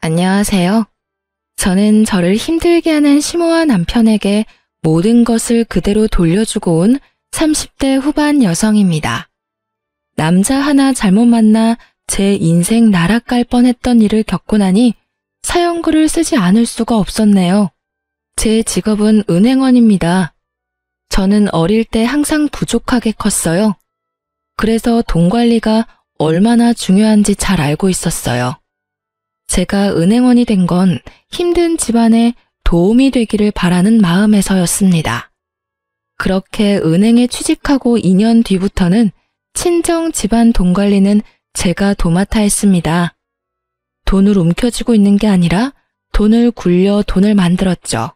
안녕하세요. 저는 저를 힘들게 하는 시모와 남편에게 모든 것을 그대로 돌려주고 온 30대 후반 여성입니다. 남자 하나 잘못 만나 제 인생 나락갈 뻔했던 일을 겪고 나니 사연글을 쓰지 않을 수가 없었네요. 제 직업은 은행원입니다. 저는 어릴 때 항상 부족하게 컸어요. 그래서 돈 관리가 얼마나 중요한지 잘 알고 있었어요. 제가 은행원이 된 건 힘든 집안에 도움이 되기를 바라는 마음에서였습니다. 그렇게 은행에 취직하고 2년 뒤부터는 친정 집안 돈 관리는 제가 도맡아 했습니다. 돈을 움켜쥐고 있는 게 아니라 돈을 굴려 돈을 만들었죠.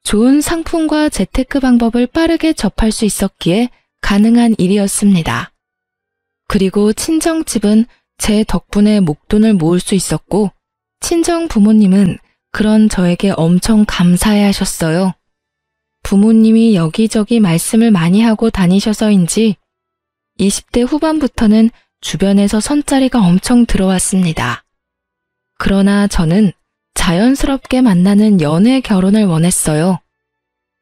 좋은 상품과 재테크 방법을 빠르게 접할 수 있었기에 가능한 일이었습니다. 그리고 친정집은 제 덕분에 목돈을 모을 수 있었고 친정 부모님은 그런 저에게 엄청 감사해 하셨어요. 부모님이 여기저기 말씀을 많이 하고 다니셔서인지 20대 후반부터는 주변에서 선자리가 엄청 들어왔습니다. 그러나 저는 자연스럽게 만나는 연애 결혼을 원했어요.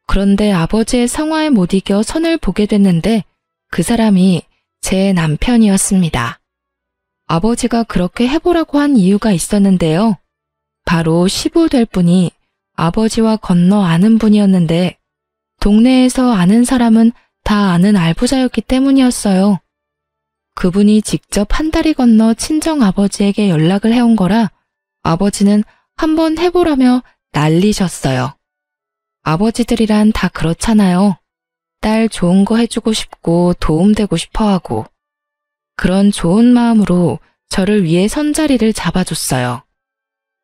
그런데 아버지의 성화에 못 이겨 선을 보게 됐는데 그 사람이 제 남편이었습니다. 아버지가 그렇게 해보라고 한 이유가 있었는데요. 바로 시부 될 분이 아버지와 건너 아는 분이었는데 동네에서 아는 사람은 다 아는 알부자였기 때문이었어요. 그분이 직접 한 다리 건너 친정 아버지에게 연락을 해온 거라 아버지는 한번 해보라며 난리셨어요. 아버지들이란 다 그렇잖아요. 딸 좋은 거 해주고 싶고 도움되고 싶어 하고. 그런 좋은 마음으로 저를 위해 선자리를 잡아줬어요.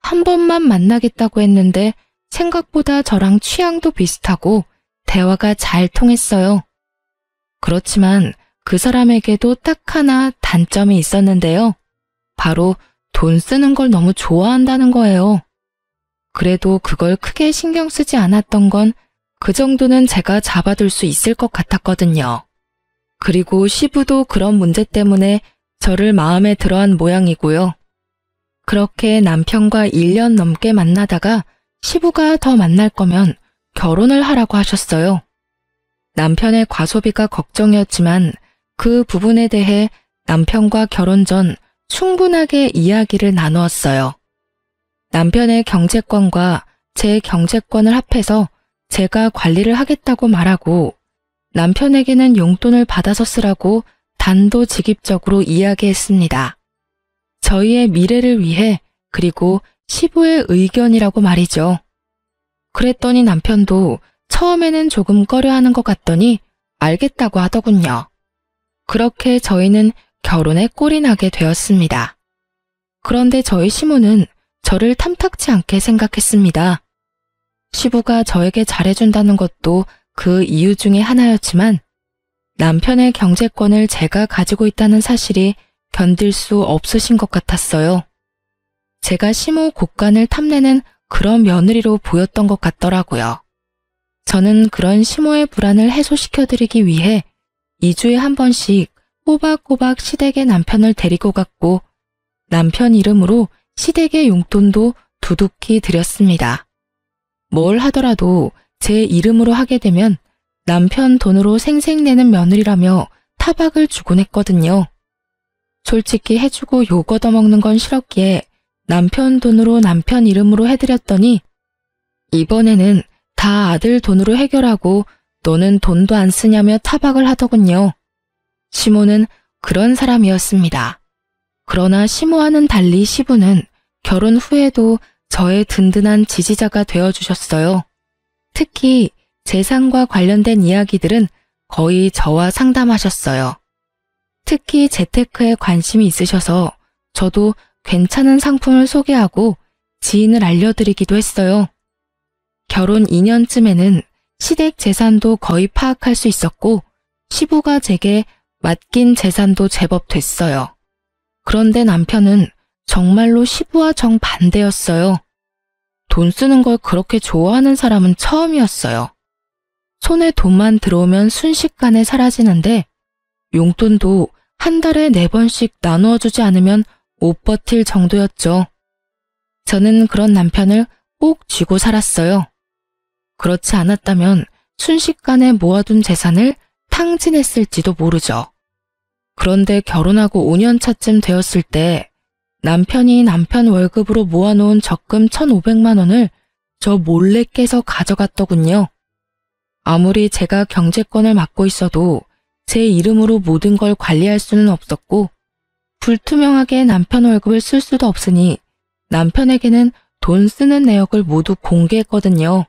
한 번만 만나겠다고 했는데 생각보다 저랑 취향도 비슷하고 대화가 잘 통했어요. 그렇지만 그 사람에게도 딱 하나 단점이 있었는데요. 바로 돈 쓰는 걸 너무 좋아한다는 거예요. 그래도 그걸 크게 신경 쓰지 않았던 건 그 정도는 제가 잡아둘 수 있을 것 같았거든요. 그리고 시부도 그런 문제 때문에 저를 마음에 들어한 모양이고요. 그렇게 남편과 1년 넘게 만나다가 시부가 더 만날 거면 결혼을 하라고 하셨어요. 남편의 과소비가 걱정이었지만 그 부분에 대해 남편과 결혼 전 충분하게 이야기를 나누었어요. 남편의 경제권과 제 경제권을 합해서 제가 관리를 하겠다고 말하고 남편에게는 용돈을 받아서 쓰라고 단도직입적으로 이야기했습니다. 저희의 미래를 위해 그리고 시부의 의견이라고 말이죠. 그랬더니 남편도 처음에는 조금 꺼려하는 것 같더니 알겠다고 하더군요. 그렇게 저희는 결혼에 꼴이 나게 되었습니다. 그런데 저희 시모는 저를 탐탁지 않게 생각했습니다. 시부가 저에게 잘해준다는 것도 그 이유 중에 하나였지만 남편의 경제권을 제가 가지고 있다는 사실이 견딜 수 없으신 것 같았어요. 제가 시모 곳간을 탐내는 그런 며느리로 보였던 것 같더라고요. 저는 그런 시모의 불안을 해소시켜드리기 위해 2주에 한 번씩 꼬박꼬박 시댁에 남편을 데리고 갔고 남편 이름으로 시댁의 용돈도 두둑히 드렸습니다. 뭘 하더라도 제 이름으로 하게 되면 남편 돈으로 생색내는 며느리라며 타박을 주곤 했거든요. 솔직히 해주고 욕 얻어먹는 건 싫었기에 남편 돈으로 남편 이름으로 해드렸더니 이번에는 다 아들 돈으로 해결하고 너는 돈도 안 쓰냐며 타박을 하더군요. 시모는 그런 사람이었습니다. 그러나 시모와는 달리 시부는 결혼 후에도 저의 든든한 지지자가 되어주셨어요. 특히 재산과 관련된 이야기들은 거의 저와 상담하셨어요. 특히 재테크에 관심이 있으셔서 저도 괜찮은 상품을 소개하고 지인을 알려드리기도 했어요. 결혼 2년쯤에는 시댁 재산도 거의 파악할 수 있었고 시부가 제게 맡긴 재산도 제법 됐어요. 그런데 남편은 정말로 시부와 정반대였어요. 돈 쓰는 걸 그렇게 좋아하는 사람은 처음이었어요. 손에 돈만 들어오면 순식간에 사라지는데 용돈도 한 달에 4번씩 나누어 주지 않으면 못 버틸 정도였죠. 저는 그런 남편을 꼭 쥐고 살았어요. 그렇지 않았다면 순식간에 모아둔 재산을 탕진했을지도 모르죠. 그런데 결혼하고 5년 차쯤 되었을 때 남편이 남편 월급으로 모아놓은 적금 1,500만 원을 저 몰래 깨서 가져갔더군요. 아무리 제가 경제권을 맡고 있어도 제 이름으로 모든 걸 관리할 수는 없었고 불투명하게 남편 월급을 쓸 수도 없으니 남편에게는 돈 쓰는 내역을 모두 공개했거든요.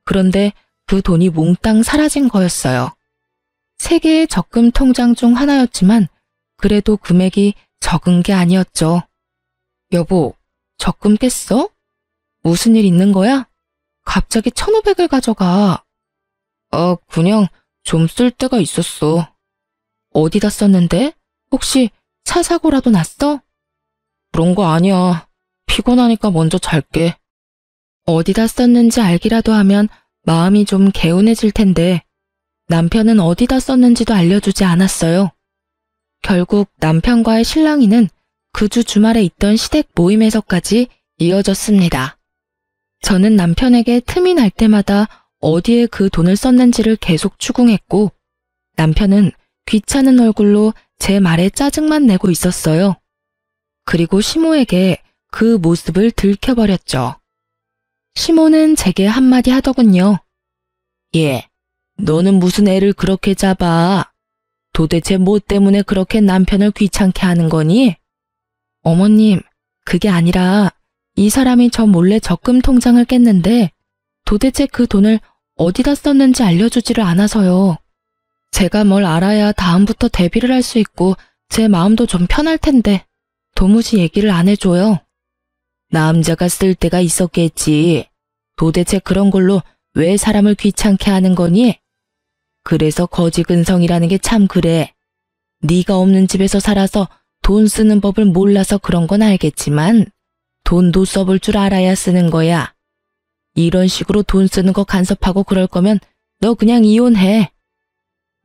그런데 그 돈이 몽땅 사라진 거였어요. 3개의 적금 통장 중 하나였지만 그래도 금액이 적은 게 아니었죠. 여보, 적금 깼어? 무슨 일 있는 거야? 갑자기 1,500을 가져가. 그냥 좀 쓸 데가 있었어. 어디다 썼는데? 혹시 차 사고라도 났어? 그런 거 아니야. 피곤하니까 먼저 잘게. 어디다 썼는지 알기라도 하면 마음이 좀 개운해질 텐데 남편은 어디다 썼는지도 알려주지 않았어요. 결국 남편과의 실랑이는 그 주 주말에 있던 시댁 모임에서까지 이어졌습니다. 저는 남편에게 틈이 날 때마다 어디에 그 돈을 썼는지를 계속 추궁했고 남편은 귀찮은 얼굴로 제 말에 짜증만 내고 있었어요. 그리고 시모에게 그 모습을 들켜버렸죠. 시모는 제게 한마디 하더군요. 얘, 너는 무슨 애를 그렇게 잡아? 도대체 뭐 때문에 그렇게 남편을 귀찮게 하는 거니? 어머님, 그게 아니라 이 사람이 저 몰래 적금 통장을 깼는데 도대체 그 돈을 어디다 썼는지 알려주지를 않아서요. 제가 뭘 알아야 다음부터 대비를 할 수 있고 제 마음도 좀 편할 텐데 도무지 얘기를 안 해줘요. 남자가 쓸 데가 있었겠지. 도대체 그런 걸로 왜 사람을 귀찮게 하는 거니? 그래서 거지근성이라는 게 참 그래. 네가 없는 집에서 살아서 돈 쓰는 법을 몰라서 그런 건 알겠지만 돈도 써볼 줄 알아야 쓰는 거야. 이런 식으로 돈 쓰는 거 간섭하고 그럴 거면 너 그냥 이혼해.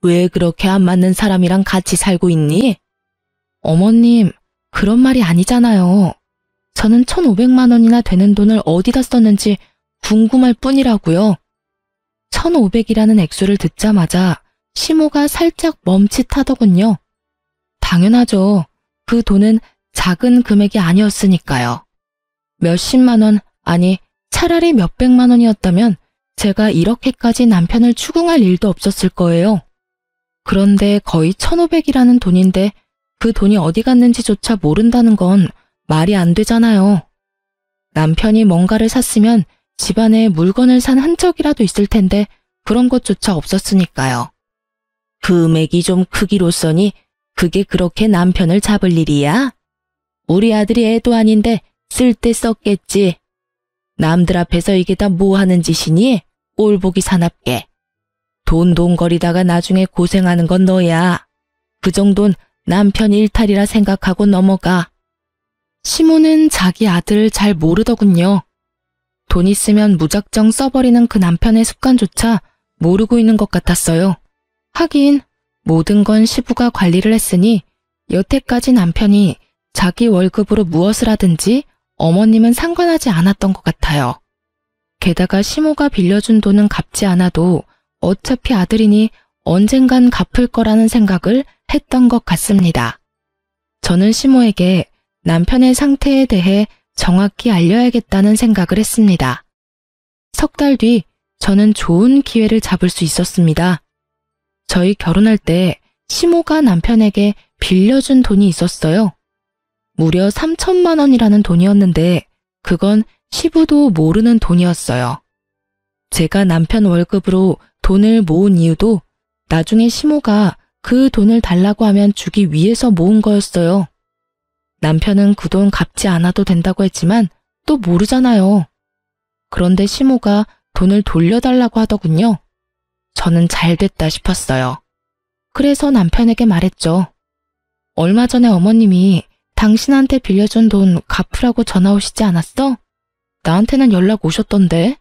왜 그렇게 안 맞는 사람이랑 같이 살고 있니? 어머님, 그런 말이 아니잖아요. 저는 1,500만 원이나 되는 돈을 어디다 썼는지 궁금할 뿐이라고요. 1,500이라는 액수를 듣자마자 시모가 살짝 멈칫하더군요. 당연하죠. 그 돈은 작은 금액이 아니었으니까요. 몇십만 원, 아니 차라리 몇백만 원이었다면 제가 이렇게까지 남편을 추궁할 일도 없었을 거예요. 그런데 거의 1,500이라는 돈인데 그 돈이 어디 갔는지조차 모른다는 건 말이 안 되잖아요. 남편이 뭔가를 샀으면 집안에 물건을 산 흔적이라도 있을 텐데 그런 것조차 없었으니까요. 금액이 좀 크기로써니 그게 그렇게 남편을 잡을 일이야? 우리 아들이 애도 아닌데 쓸 때 썼겠지. 남들 앞에서 이게 다 뭐 하는 짓이니? 꼴보기 사납게. 돈돈거리다가 나중에 고생하는 건 너야. 그 정도는 남편 일탈이라 생각하고 넘어가. 시모는 자기 아들을 잘 모르더군요. 돈 있으면 무작정 써버리는 그 남편의 습관조차 모르고 있는 것 같았어요. 하긴 모든 건 시부가 관리를 했으니 여태까지 남편이 자기 월급으로 무엇을 하든지 어머님은 상관하지 않았던 것 같아요. 게다가 시모가 빌려준 돈은 갚지 않아도 어차피 아들이니 언젠간 갚을 거라는 생각을 했던 것 같습니다. 저는 시모에게 남편의 상태에 대해 정확히 알려야겠다는 생각을 했습니다. 3달 뒤 저는 좋은 기회를 잡을 수 있었습니다. 저희 결혼할 때 시모가 남편에게 빌려준 돈이 있었어요. 무려 3,000만 원이라는 돈이었는데 그건 시부도 모르는 돈이었어요. 제가 남편 월급으로 돈을 모은 이유도 나중에 시모가 그 돈을 달라고 하면 주기 위해서 모은 거였어요. 남편은 그 돈 갚지 않아도 된다고 했지만 또 모르잖아요. 그런데 시모가 돈을 돌려달라고 하더군요. 저는 잘 됐다 싶었어요. 그래서 남편에게 말했죠. 얼마 전에 어머님이 당신한테 빌려준 돈 갚으라고 전화 오시지 않았어? 나한테는 연락 오셨던데.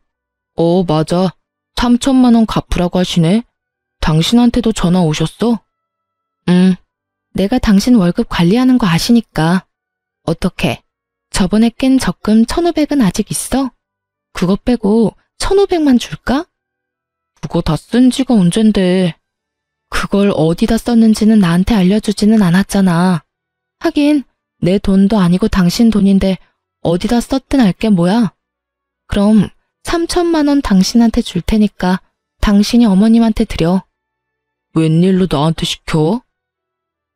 맞아. 3,000만 원 갚으라고 하시네. 당신한테도 전화 오셨어? 내가 당신 월급 관리하는 거 아시니까. 어떻게? 저번에 깬 적금 1,500은 아직 있어? 그거 빼고 1,500만 줄까? 그거 다 쓴 지가 언젠데. 그걸 어디다 썼는지는 나한테 알려주지는 않았잖아. 하긴 내 돈도 아니고 당신 돈인데 어디다 썼든 알 게 뭐야. 그럼 3,000만 원 당신한테 줄 테니까 당신이 어머님한테 드려. 웬일로 나한테 시켜?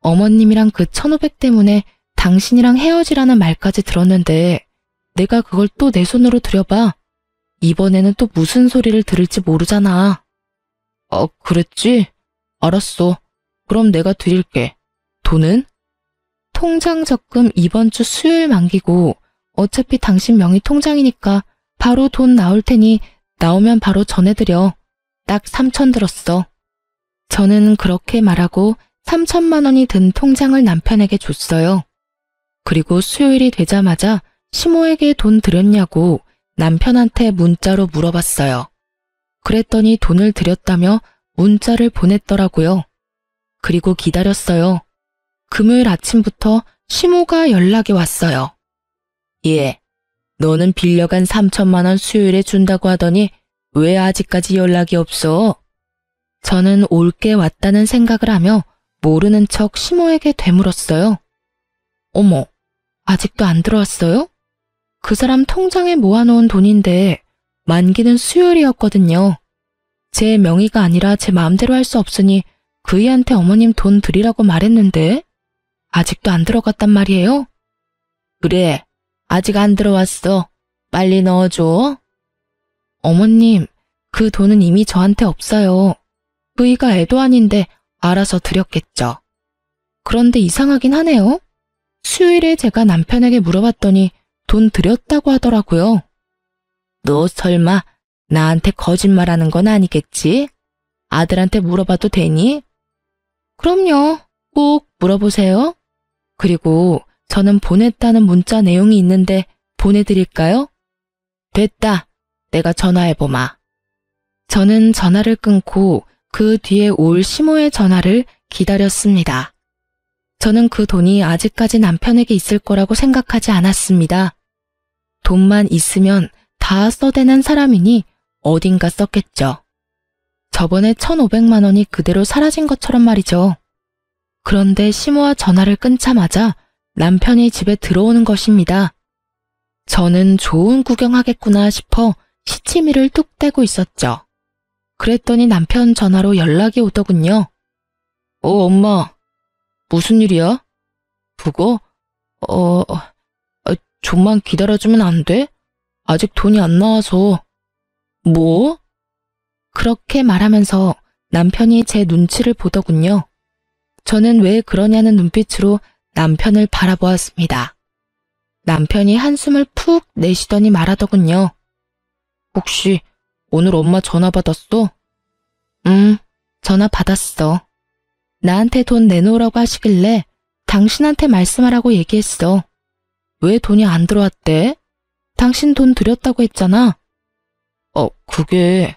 어머님이랑 그 1,500 때문에 당신이랑 헤어지라는 말까지 들었는데 내가 그걸 또 내 손으로 드려봐. 이번에는 또 무슨 소리를 들을지 모르잖아. 그랬지? 알았어. 그럼 내가 드릴게. 돈은? 통장 적금 이번 주 수요일 만기고 어차피 당신 명의 통장이니까 바로 돈 나올 테니 나오면 바로 전해드려. 딱 3,000 들었어. 저는 그렇게 말하고 3,000만 원이 든 통장을 남편에게 줬어요. 그리고 수요일이 되자마자 시모에게 돈 드렸냐고 남편한테 문자로 물어봤어요. 그랬더니 돈을 드렸다며 문자를 보냈더라고요. 그리고 기다렸어요. 금요일 아침부터 시모가 연락이 왔어요. 예, 너는 빌려간 3,000만 원 수요일에 준다고 하더니 왜 아직까지 연락이 없어? 저는 올게 왔다는 생각을 하며 모르는 척 시모에게 되물었어요. 어머, 아직도 안 들어왔어요? 그 사람 통장에 모아놓은 돈인데 만기는 수요일이었거든요. 제 명의가 아니라 제 마음대로 할 수 없으니 그이한테 어머님 돈 드리라고 말했는데 아직도 안 들어갔단 말이에요? 그래, 아직 안 들어왔어. 빨리 넣어줘. 어머님, 그 돈은 이미 저한테 없어요. 그이가 애도 아닌데 알아서 드렸겠죠. 그런데 이상하긴 하네요. 수요일에 제가 남편에게 물어봤더니 돈 드렸다고 하더라고요. 너 설마 나한테 거짓말하는 건 아니겠지? 아들한테 물어봐도 되니? 그럼요. 꼭 물어보세요. 그리고 저는 보냈다는 문자 내용이 있는데 보내드릴까요? 됐다. 내가 전화해보마. 저는 전화를 끊고 그 뒤에 올 시모의 전화를 기다렸습니다. 저는 그 돈이 아직까지 남편에게 있을 거라고 생각하지 않았습니다. 돈만 있으면 다 써대는 사람이니 어딘가 썼겠죠. 저번에 1,500만 원이 그대로 사라진 것처럼 말이죠. 그런데 시모와 전화를 끊자마자 남편이 집에 들어오는 것입니다. 저는 좋은 구경하겠구나 싶어 시치미를 뚝 떼고 있었죠. 그랬더니 남편 전화로 연락이 오더군요. 엄마. 무슨 일이야? 그거? 좀만 기다려주면 안 돼? 아직 돈이 안 나와서. 뭐? 그렇게 말하면서 남편이 제 눈치를 보더군요. 저는 왜 그러냐는 눈빛으로 남편을 바라보았습니다. 남편이 한숨을 푹 내쉬더니 말하더군요. 혹시 오늘 엄마 전화 받았어? 응, 전화 받았어. 나한테 돈 내놓으라고 하시길래 당신한테 말씀하라고 얘기했어. 왜 돈이 안 들어왔대? 당신 돈 드렸다고 했잖아. 그게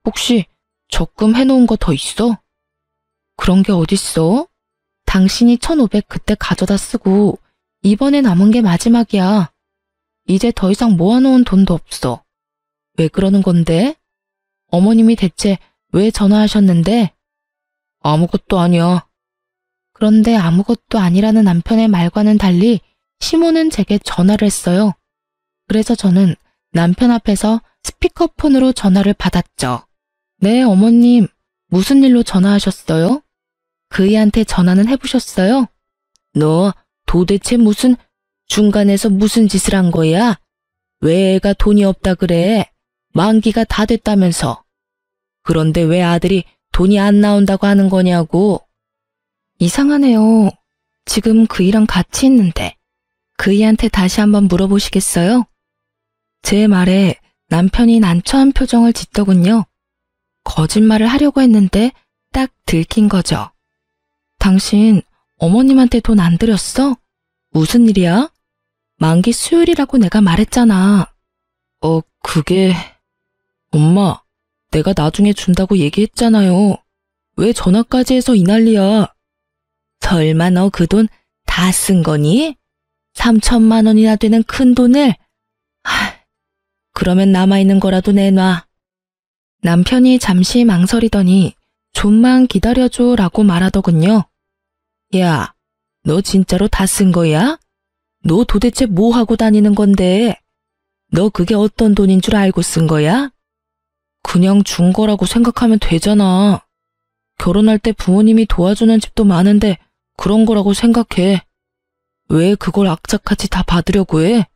혹시 적금 해놓은 거 더 있어? 그런 게 어딨어? 당신이 1,500 그때 가져다 쓰고 이번에 남은 게 마지막이야. 이제 더 이상 모아놓은 돈도 없어. 왜 그러는 건데? 어머님이 대체 왜 전화하셨는데? 아무것도 아니야. 그런데 아무것도 아니라는 남편의 말과는 달리 시모는 제게 전화를 했어요. 그래서 저는 남편 앞에서 스피커폰으로 전화를 받았죠. 네, 어머님. 무슨 일로 전화하셨어요? 그이한테 전화는 해보셨어요? 너 도대체 중간에서 무슨 짓을 한 거야? 왜 애가 돈이 없다 그래? 만기가 다 됐다면서. 그런데 왜 아들이 돈이 안 나온다고 하는 거냐고. 이상하네요. 지금 그이랑 같이 있는데. 그이한테 다시 한번 물어보시겠어요? 제 말에 남편이 난처한 표정을 짓더군요. 거짓말을 하려고 했는데 딱 들킨 거죠. 당신 어머님한테 돈 안 드렸어? 무슨 일이야? 만기 수요일이라고 내가 말했잖아. 그게... 엄마, 내가 나중에 준다고 얘기했잖아요. 왜 전화까지 해서 이 난리야? 설마 너 그 돈 다 쓴 거니? 3천만 원이나 되는 큰 돈을? 그러면 남아있는 거라도 내놔. 남편이 잠시 망설이더니 좀만 기다려줘 라고 말하더군요. 야, 너 진짜로 다 쓴 거야? 너 도대체 뭐 하고 다니는 건데? 너 그게 어떤 돈인 줄 알고 쓴 거야? 그냥 준 거라고 생각하면 되잖아. 결혼할 때 부모님이 도와주는 집도 많은데 그런 거라고 생각해. 왜 그걸 악착같이 다 받으려고 해?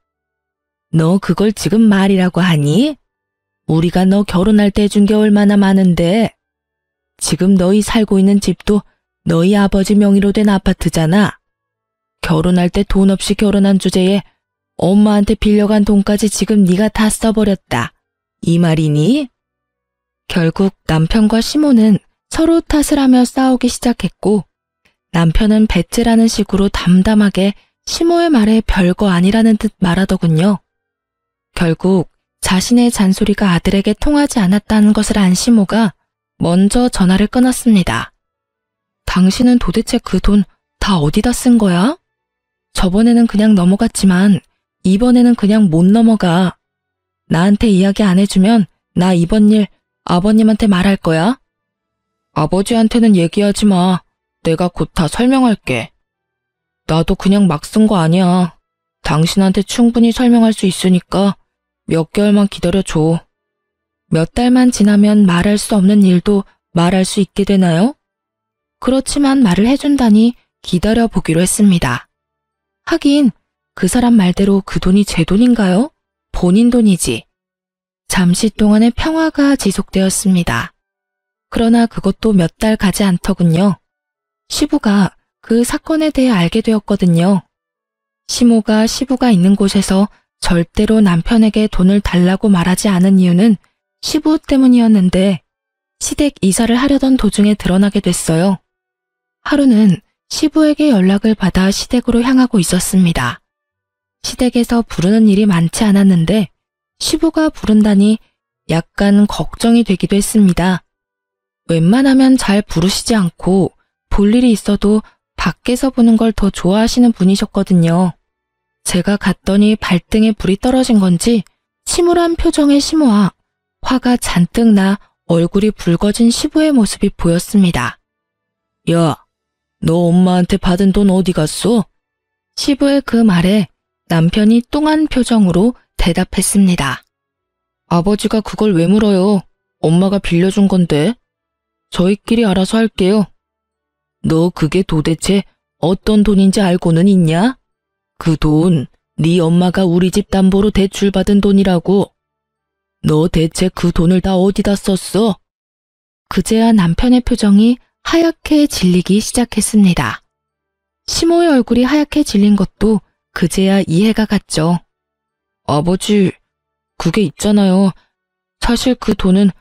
너 그걸 지금 말이라고 하니? 우리가 너 결혼할 때 준 게 얼마나 많은데. 지금 너희 살고 있는 집도 너희 아버지 명의로 된 아파트잖아. 결혼할 때 돈 없이 결혼한 주제에 엄마한테 빌려간 돈까지 지금 네가 다 써버렸다. 이 말이니? 결국 남편과 시모는 서로 탓을 하며 싸우기 시작했고, 남편은 배째라는 식으로 담담하게 시모의 말에 별거 아니라는 듯 말하더군요. 결국 자신의 잔소리가 아들에게 통하지 않았다는 것을 안 시모가 먼저 전화를 끊었습니다. 당신은 도대체 그 돈 다 어디다 쓴 거야? 저번에는 그냥 넘어갔지만 이번에는 그냥 못 넘어가. 나한테 이야기 안 해주면 나 이번 일 아버님한테 말할 거야. 아버지한테는 얘기하지 마. 내가 곧 다 설명할게. 나도 그냥 막 쓴 거 아니야. 당신한테 충분히 설명할 수 있으니까 몇 개월만 기다려줘. 몇 달만 지나면 말할 수 없는 일도 말할 수 있게 되나요? 그렇지만 말을 해준다니 기다려보기로 했습니다. 하긴 그 사람 말대로 그 돈이 제 돈인가요? 본인 돈이지. 잠시 동안의 평화가 지속되었습니다. 그러나 그것도 몇 달 가지 않더군요. 시부가 그 사건에 대해 알게 되었거든요. 시모가 시부가 있는 곳에서 절대로 남편에게 돈을 달라고 말하지 않은 이유는 시부 때문이었는데 시댁 이사를 하려던 도중에 드러나게 됐어요. 하루는 시부에게 연락을 받아 시댁으로 향하고 있었습니다. 시댁에서 부르는 일이 많지 않았는데 시부가 부른다니 약간 걱정이 되기도 했습니다. 웬만하면 잘 부르시지 않고 볼 일이 있어도 밖에서 보는 걸 더 좋아하시는 분이셨거든요. 제가 갔더니 발등에 불이 떨어진 건지 침울한 표정의 시모와 화가 잔뜩 나 얼굴이 붉어진 시부의 모습이 보였습니다. 야, 너 엄마한테 받은 돈 어디 갔어? 시부의 그 말에 남편이 뚱한 표정으로 대답했습니다. 아버지가 그걸 왜 물어요? 엄마가 빌려준 건데. 저희끼리 알아서 할게요. 너 그게 도대체 어떤 돈인지 알고는 있냐? 그 돈, 네 엄마가 우리 집 담보로 대출받은 돈이라고. 너 대체 그 돈을 다 어디다 썼어? 그제야 남편의 표정이 하얗게 질리기 시작했습니다. 시모의 얼굴이 하얗게 질린 것도 그제야 이해가 갔죠. 아버지, 그게 있잖아요. 사실 그 돈은,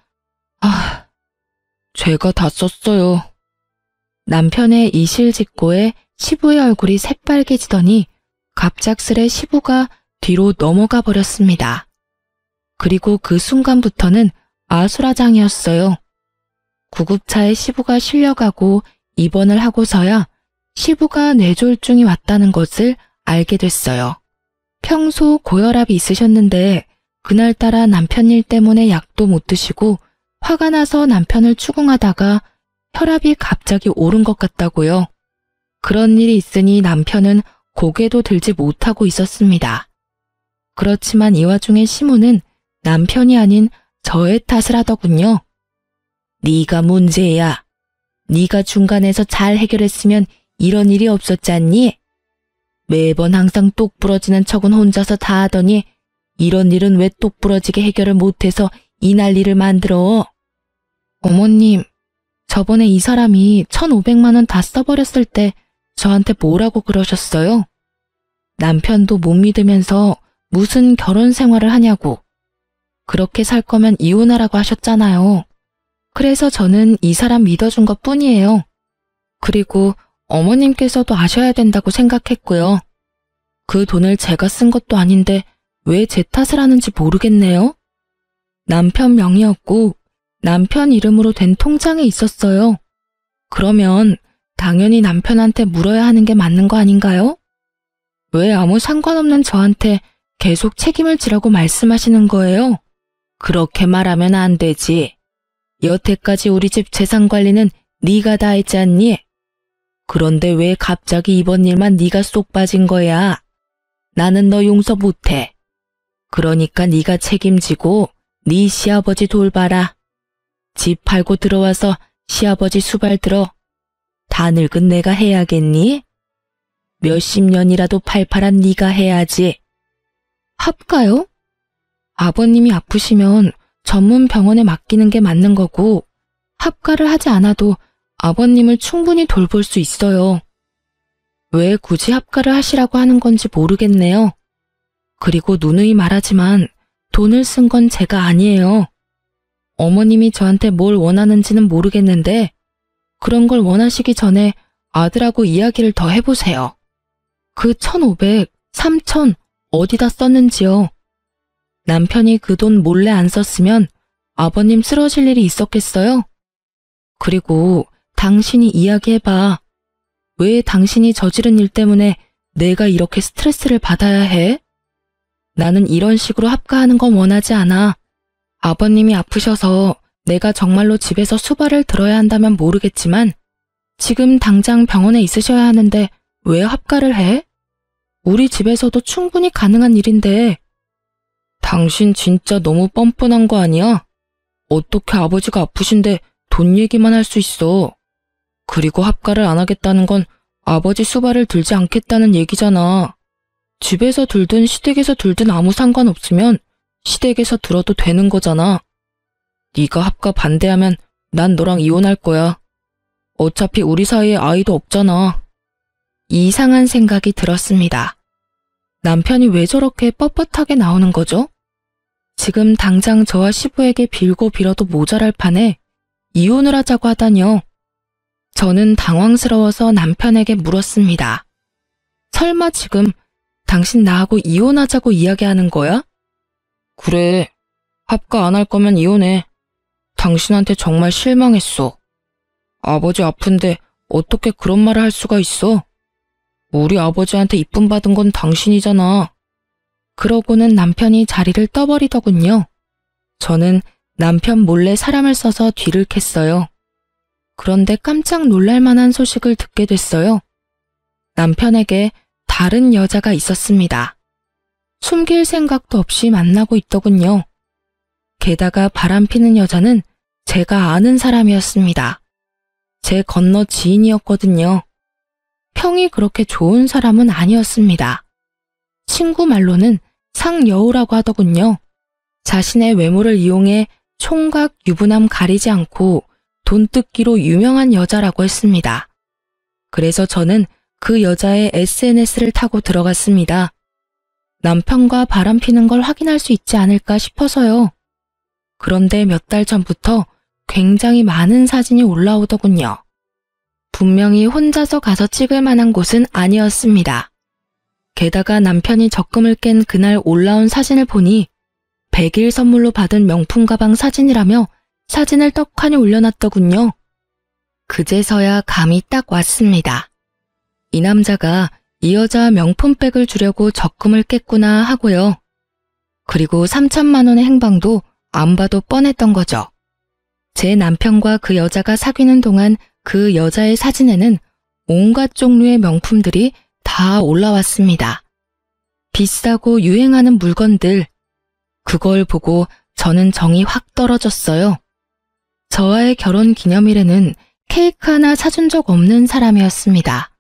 제가 다 썼어요. 남편의 이실직고에 시부의 얼굴이 새빨개지더니 갑작스레 시부가 뒤로 넘어가 버렸습니다. 그리고 그 순간부터는 아수라장이었어요. 구급차에 시부가 실려가고 입원을 하고서야 시부가 뇌졸중이 왔다는 것을 알게 됐어요. 평소 고혈압이 있으셨는데 그날따라 남편 일 때문에 약도 못 드시고 화가 나서 남편을 추궁하다가 혈압이 갑자기 오른 것 같다고요. 그런 일이 있으니 남편은 고개도 들지 못하고 있었습니다. 그렇지만 이 와중에 시모는 남편이 아닌 저의 탓을 하더군요. 네가 문제야. 네가 중간에서 잘 해결했으면 이런 일이 없었잖니? 매번 항상 똑 부러지는 척은 혼자서 다 하더니 이런 일은 왜 똑 부러지게 해결을 못해서 이 난리를 만들어? 어머님, 저번에 이 사람이 1,500만 원 다 써버렸을 때 저한테 뭐라고 그러셨어요? 남편도 못 믿으면서 무슨 결혼 생활을 하냐고. 그렇게 살 거면 이혼하라고 하셨잖아요. 그래서 저는 이 사람 믿어준 것 뿐이에요. 그리고 어머님께서도 아셔야 된다고 생각했고요. 그 돈을 제가 쓴 것도 아닌데 왜 제 탓을 하는지 모르겠네요. 남편 명의였고 남편 이름으로 된 통장에 있었어요. 그러면 당연히 남편한테 물어야 하는 게 맞는 거 아닌가요? 왜 아무 상관없는 저한테 계속 책임을 지라고 말씀하시는 거예요? 그렇게 말하면 안 되지. 여태까지 우리 집 재산 관리는 네가 다 했지 않니? 그런데 왜 갑자기 이번 일만 네가 쏙 빠진 거야? 나는 너 용서 못해. 그러니까 네가 책임지고 네 시아버지 돌봐라. 집 팔고 들어와서 시아버지 수발 들어. 다 늙은 내가 해야겠니? 몇십 년이라도 팔팔한 네가 해야지. 합가요? 아버님이 아프시면 전문 병원에 맡기는 게 맞는 거고 합가를 하지 않아도 아버님을 충분히 돌볼 수 있어요. 왜 굳이 합가를 하시라고 하는 건지 모르겠네요. 그리고 누누이 말하지만 돈을 쓴 건 제가 아니에요. 어머님이 저한테 뭘 원하는지는 모르겠는데 그런 걸 원하시기 전에 아들하고 이야기를 더 해보세요. 그 1,500, 3,000 어디다 썼는지요. 남편이 그 돈 몰래 안 썼으면 아버님 쓰러질 일이 있었겠어요? 그리고 당신이 이야기해봐. 왜 당신이 저지른 일 때문에 내가 이렇게 스트레스를 받아야 해? 나는 이런 식으로 합가하는 건 원하지 않아. 아버님이 아프셔서 내가 정말로 집에서 수발을 들어야 한다면 모르겠지만 지금 당장 병원에 있으셔야 하는데 왜 합가를 해? 우리 집에서도 충분히 가능한 일인데. 당신 진짜 너무 뻔뻔한 거 아니야? 어떻게 아버지가 아프신데 돈 얘기만 할 수 있어. 그리고 합가를 안 하겠다는 건 아버지 수발을 들지 않겠다는 얘기잖아. 집에서 들든 시댁에서 들든 아무 상관없으면 시댁에서 들어도 되는 거잖아. 네가 합가 반대하면 난 너랑 이혼할 거야. 어차피 우리 사이에 아이도 없잖아. 이상한 생각이 들었습니다. 남편이 왜 저렇게 뻣뻣하게 나오는 거죠? 지금 당장 저와 시부에게 빌고 빌어도 모자랄 판에 이혼을 하자고 하다니요. 저는 당황스러워서 남편에게 물었습니다. 설마 지금 당신 나하고 이혼하자고 이야기하는 거야? 그래. 합가 안 할 거면 이혼해. 당신한테 정말 실망했어. 아버지 아픈데 어떻게 그런 말을 할 수가 있어? 우리 아버지한테 이쁨 받은 건 당신이잖아. 그러고는 남편이 자리를 떠버리더군요. 저는 남편 몰래 사람을 써서 뒤를 캤어요. 그런데 깜짝 놀랄 만한 소식을 듣게 됐어요. 남편에게 다른 여자가 있었습니다. 숨길 생각도 없이 만나고 있더군요. 게다가 바람피는 여자는 제가 아는 사람이었습니다. 제 건너 지인이었거든요. 평이 그렇게 좋은 사람은 아니었습니다. 친구 말로는 상여우라고 하더군요. 자신의 외모를 이용해 총각 유부남 가리지 않고 돈 뜯기로 유명한 여자라고 했습니다. 그래서 저는 그 여자의 SNS를 타고 들어갔습니다. 남편과 바람피는 걸 확인할 수 있지 않을까 싶어서요. 그런데 몇 달 전부터 굉장히 많은 사진이 올라오더군요. 분명히 혼자서 가서 찍을 만한 곳은 아니었습니다. 게다가 남편이 적금을 깬 그날 올라온 사진을 보니 100일 선물로 받은 명품 가방 사진이라며 사진을 떡하니 올려놨더군요. 그제서야 감이 딱 왔습니다. 이 남자가 이 여자 명품백을 주려고 적금을 깼구나 하고요. 그리고 3천만 원의 행방도 안 봐도 뻔했던 거죠. 제 남편과 그 여자가 사귀는 동안 그 여자의 사진에는 온갖 종류의 명품들이 다 올라왔습니다. 비싸고 유행하는 물건들. 그걸 보고 저는 정이 확 떨어졌어요. 저와의 결혼 기념일에는 케이크 하나 사준 적 없는 사람이었습니다.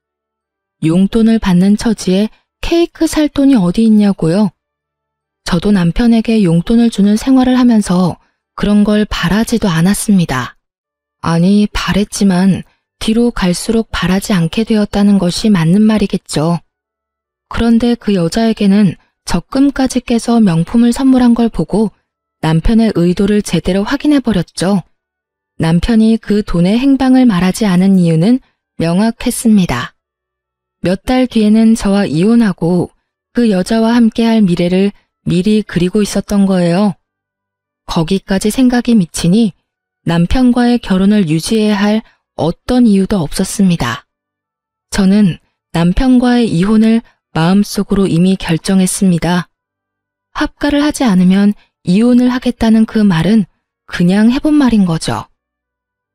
용돈을 받는 처지에 케이크 살 돈이 어디 있냐고요. 저도 남편에게 용돈을 주는 생활을 하면서 그런 걸 바라지도 않았습니다. 아니, 바랬지만 뒤로 갈수록 바라지 않게 되었다는 것이 맞는 말이겠죠. 그런데 그 여자에게는 적금까지 깨서 명품을 선물한 걸 보고 남편의 의도를 제대로 확인해버렸죠. 남편이 그 돈의 행방을 말하지 않은 이유는 명확했습니다. 몇 달 뒤에는 저와 이혼하고 그 여자와 함께할 미래를 미리 그리고 있었던 거예요. 거기까지 생각이 미치니 남편과의 결혼을 유지해야 할 어떤 이유도 없었습니다. 저는 남편과의 이혼을 마음속으로 이미 결정했습니다. 합가를 하지 않으면 이혼을 하겠다는 그 말은 그냥 해본 말인 거죠.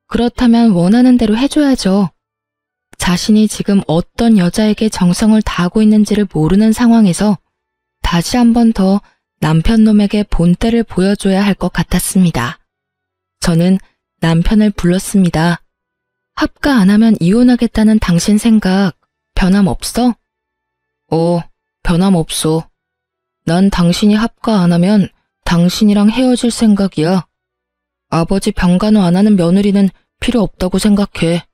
그렇다면 원하는 대로 해줘야죠. 자신이 지금 어떤 여자에게 정성을 다하고 있는지를 모르는 상황에서 다시 한 번 더 남편 놈에게 본때를 보여줘야 할 것 같았습니다. 저는 남편을 불렀습니다. 합가 안 하면 이혼하겠다는 당신 생각 변함없어? 변함없어. 난 당신이 합가 안 하면 당신이랑 헤어질 생각이야. 아버지 병간호 안 하는 며느리는 필요 없다고 생각해.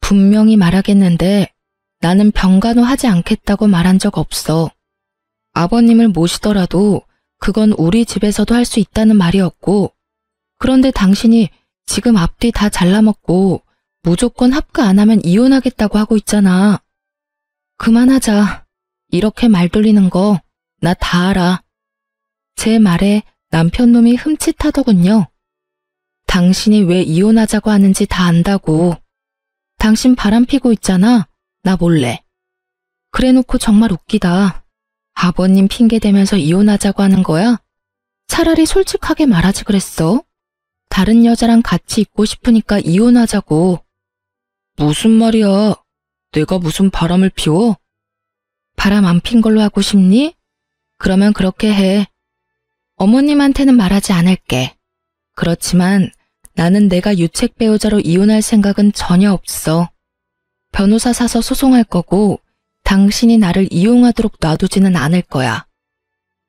분명히 말하겠는데 나는 병간호 하지 않겠다고 말한 적 없어. 아버님을 모시더라도 그건 우리 집에서도 할 수 있다는 말이었고, 그런데 당신이 지금 앞뒤 다 잘라먹고 무조건 합가 안 하면 이혼하겠다고 하고 있잖아. 그만하자. 이렇게 말 돌리는 거 나 다 알아. 제 말에 남편 놈이 흠칫하더군요. 당신이 왜 이혼하자고 하는지 다 안다고. 당신 바람 피고 있잖아. 나 몰래. 그래놓고 정말 웃기다. 아버님 핑계 대면서 이혼하자고 하는 거야? 차라리 솔직하게 말하지 그랬어. 다른 여자랑 같이 있고 싶으니까 이혼하자고. 무슨 말이야? 내가 무슨 바람을 피워? 바람 안 핀 걸로 하고 싶니? 그러면 그렇게 해. 어머님한테는 말하지 않을게. 그렇지만 나는 내가 유책 배우자로 이혼할 생각은 전혀 없어. 변호사 사서 소송할 거고 당신이 나를 이용하도록 놔두지는 않을 거야.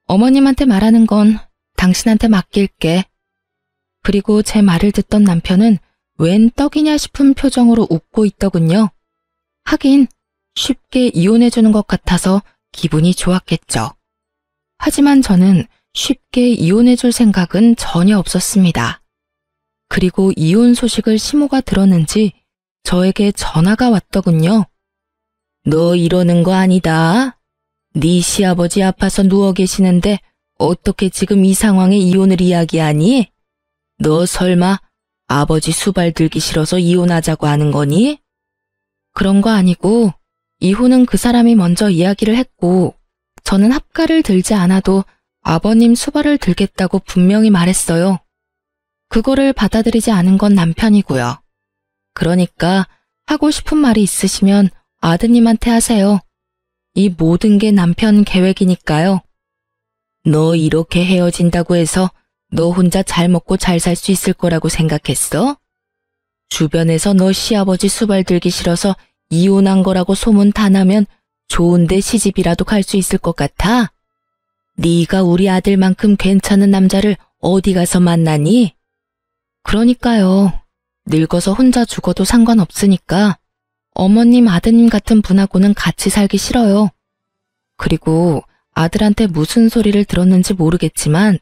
어머님한테 말하는 건 당신한테 맡길게. 그리고 제 말을 듣던 남편은 웬 떡이냐 싶은 표정으로 웃고 있더군요. 하긴 쉽게 이혼해주는 것 같아서 기분이 좋았겠죠. 하지만 저는 쉽게 이혼해줄 생각은 전혀 없었습니다. 그리고 이혼 소식을 시모가 들었는지 저에게 전화가 왔더군요. 너 이러는 거 아니다. 네 시아버지 아파서 누워 계시는데 어떻게 지금 이 상황에 이혼을 이야기하니? 너 설마 아버지 수발 들기 싫어서 이혼하자고 하는 거니? 그런 거 아니고 이혼은 그 사람이 먼저 이야기를 했고 저는 합가를 들지 않아도 아버님 수발을 들겠다고 분명히 말했어요. 그거를 받아들이지 않은 건 남편이고요. 그러니까 하고 싶은 말이 있으시면 아드님한테 하세요. 이 모든 게 남편 계획이니까요. 너 이렇게 헤어진다고 해서 너 혼자 잘 먹고 잘 살 수 있을 거라고 생각했어? 주변에서 너 시아버지 수발 들기 싫어서 이혼한 거라고 소문 다 나면 좋은데 시집이라도 갈 수 있을 것 같아? 네가 우리 아들만큼 괜찮은 남자를 어디 가서 만나니? 그러니까요. 늙어서 혼자 죽어도 상관없으니까 어머님, 아드님 같은 분하고는 같이 살기 싫어요. 그리고 아들한테 무슨 소리를 들었는지 모르겠지만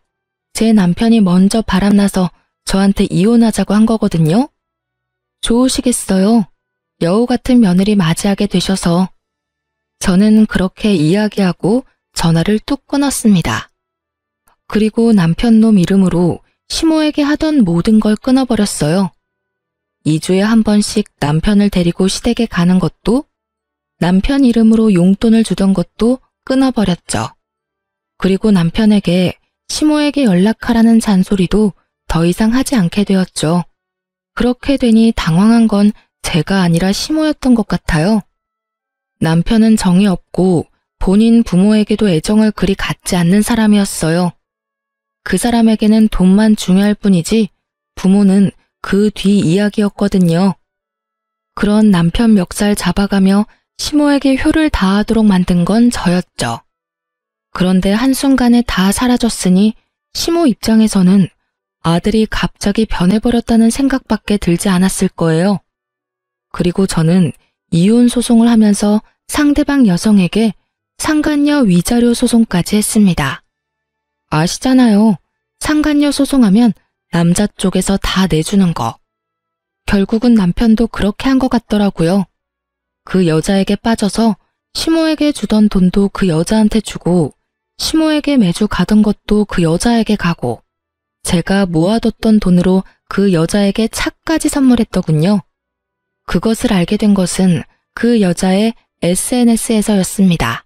제 남편이 먼저 바람나서 저한테 이혼하자고 한 거거든요. 좋으시겠어요. 여우 같은 며느리 맞이하게 되셔서. 저는 그렇게 이야기하고 전화를 뚝 끊었습니다. 그리고 남편 놈 이름으로 시모에게 하던 모든 걸 끊어버렸어요. 2주에 한 번씩 남편을 데리고 시댁에 가는 것도, 남편 이름으로 용돈을 주던 것도 끊어버렸죠. 그리고 남편에게 시모에게 연락하라는 잔소리도 더 이상 하지 않게 되었죠. 그렇게 되니 당황한 건 제가 아니라 시모였던 것 같아요. 남편은 정이 없고 본인 부모에게도 애정을 그리 갖지 않는 사람이었어요. 그 사람에게는 돈만 중요할 뿐이지 부모는 그 뒤 이야기였거든요. 그런 남편 멱살 잡아가며 시모에게 효를 다하도록 만든 건 저였죠. 그런데 한순간에 다 사라졌으니 시모 입장에서는 아들이 갑자기 변해버렸다는 생각밖에 들지 않았을 거예요. 그리고 저는 이혼 소송을 하면서 상대방 여성에게 상간녀 위자료 소송까지 했습니다. 아시잖아요. 상간녀 소송하면 남자 쪽에서 다 내주는 거. 결국은 남편도 그렇게 한 것 같더라고요. 그 여자에게 빠져서 시모에게 주던 돈도 그 여자한테 주고 시모에게 매주 가던 것도 그 여자에게 가고 제가 모아뒀던 돈으로 그 여자에게 차까지 선물했더군요. 그것을 알게 된 것은 그 여자의 SNS에서였습니다.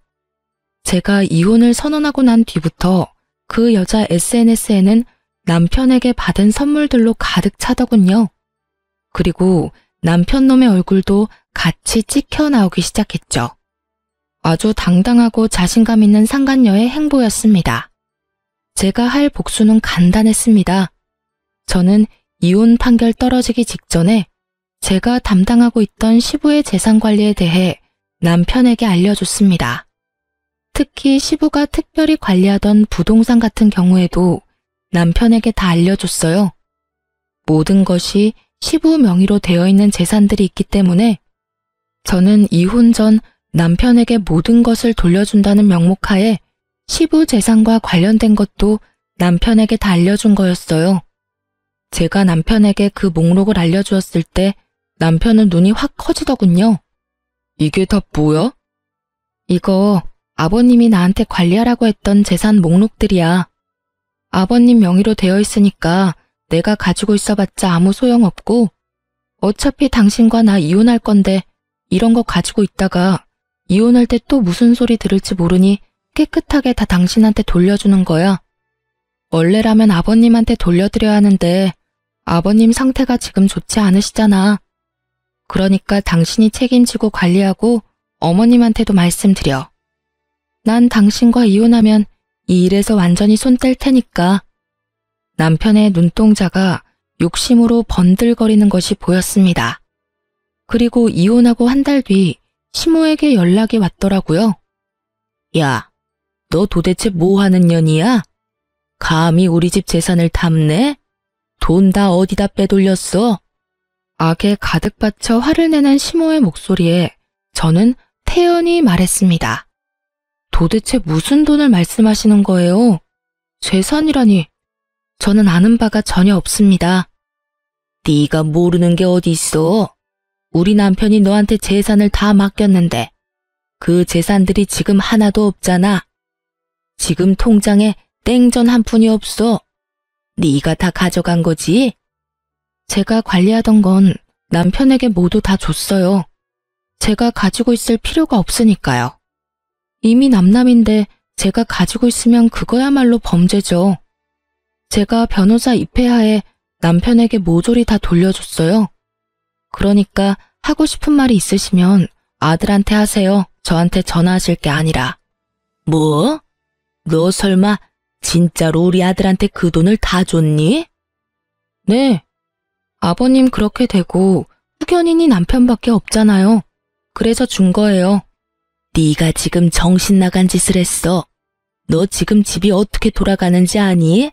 제가 이혼을 선언하고 난 뒤부터 그 여자 SNS에는 남편에게 받은 선물들로 가득 차더군요. 그리고 남편 놈의 얼굴도 같이 찍혀 나오기 시작했죠. 아주 당당하고 자신감 있는 상간녀의 행보였습니다. 제가 할 복수는 간단했습니다. 저는 이혼 판결 떨어지기 직전에 제가 담당하고 있던 시부의 재산 관리에 대해 남편에게 알려줬습니다. 특히 시부가 특별히 관리하던 부동산 같은 경우에도 남편에게 다 알려줬어요. 모든 것이 시부 명의로 되어 있는 재산들이 있기 때문에 저는 이혼 전 남편에게 모든 것을 돌려준다는 명목하에 시부 재산과 관련된 것도 남편에게 다 알려준 거였어요. 제가 남편에게 그 목록을 알려주었을 때 남편은 눈이 확 커지더군요. 이게 다 뭐야? 이거 아버님이 나한테 관리하라고 했던 재산 목록들이야. 아버님 명의로 되어 있으니까 내가 가지고 있어봤자 아무 소용없고 어차피 당신과 나 이혼할 건데 이런 거 가지고 있다가 이혼할 때 또 무슨 소리 들을지 모르니 깨끗하게 다 당신한테 돌려주는 거야. 원래라면 아버님한테 돌려드려야 하는데 아버님 상태가 지금 좋지 않으시잖아. 그러니까 당신이 책임지고 관리하고 어머님한테도 말씀드려. 난 당신과 이혼하면 이 일에서 완전히 손 뗄 테니까. 남편의 눈동자가 욕심으로 번들거리는 것이 보였습니다. 그리고 이혼하고 한 달 뒤 시모에게 연락이 왔더라고요. 야, 너 도대체 뭐 하는 년이야? 감히 우리 집 재산을 탐내? 돈 다 어디다 빼돌렸어? 악에 가득 받쳐 화를 내는 시모의 목소리에 저는 태연히 말했습니다. 도대체 무슨 돈을 말씀하시는 거예요? 재산이라니. 저는 아는 바가 전혀 없습니다. 네가 모르는 게 어디 있어? 우리 남편이 너한테 재산을 다 맡겼는데 그 재산들이 지금 하나도 없잖아. 지금 통장에 땡전 한 푼이 없어. 네가 다 가져간 거지? 제가 관리하던 건 남편에게 모두 다 줬어요. 제가 가지고 있을 필요가 없으니까요. 이미 남남인데 제가 가지고 있으면 그거야말로 범죄죠. 제가 변호사 입회하에 남편에게 모조리 다 돌려줬어요. 그러니까 하고 싶은 말이 있으시면 아들한테 하세요. 저한테 전화하실 게 아니라. 뭐? 너 설마 진짜로 우리 아들한테 그 돈을 다 줬니? 네. 아버님 그렇게 되고 후견인이 남편밖에 없잖아요. 그래서 준 거예요. 네가 지금 정신 나간 짓을 했어. 너 지금 집이 어떻게 돌아가는지 아니?